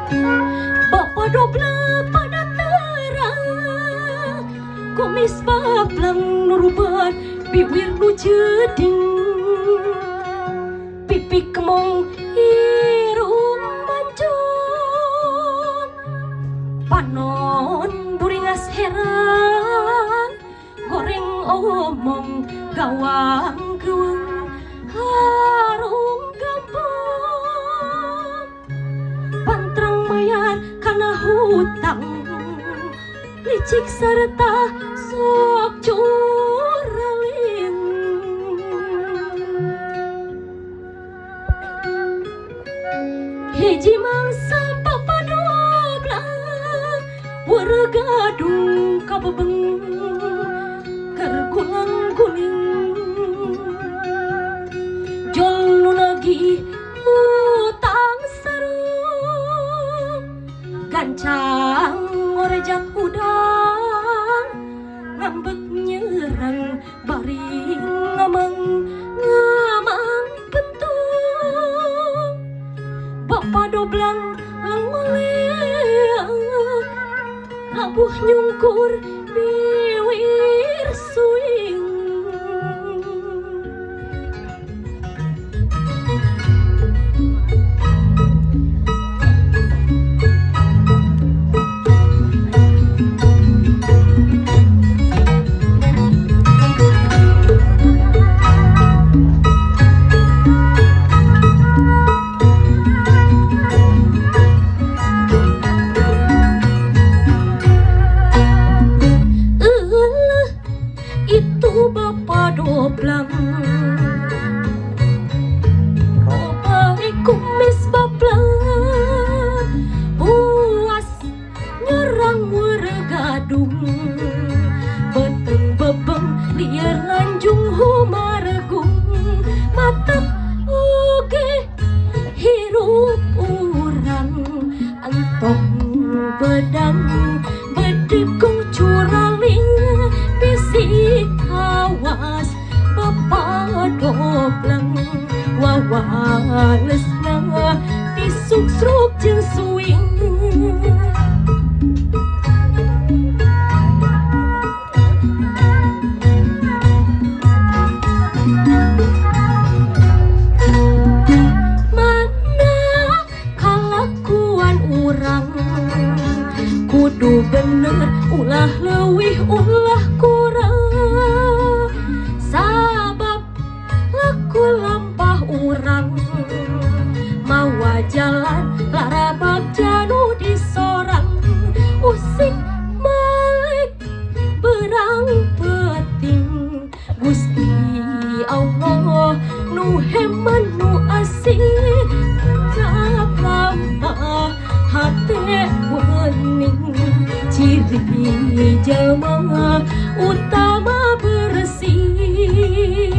Bapak dobla pada terang Komis bablang nurubat Biwir nu jeding Pipi kemong hirum mancung Panon buringas heran Goreng omong gawang geweng Harum gampang Pantrang mayar kana hutang Licik serta sok curalin Hiji mangsa papadoblang Waragadung kabebeng Kergulang kuning Jol nu lagi utang seru Gancang ngorejat udang Ngambek nyerang baring ngamang pentung Bapak doblang lengoleang Abuh nyungkur biwir suing Itu bapak doblang Robai kumis bablang Puas nyerang wargadung Beteng bebeng liar lanjung humargung Matak oge hirup urang Antong bedang bedegong curaling Bisik awas bapak doblang Wawalesna disuk-suk jeung suing Mana kalakuan urang Kudu bener ulah leuwih ulah kurang Sabab laku lampah urang Mawa jalan larabab janu disorang Usik malik berang peting Gusti Allah nu heman nu asih Cap lampah hate wening Ciri jelema utama bersih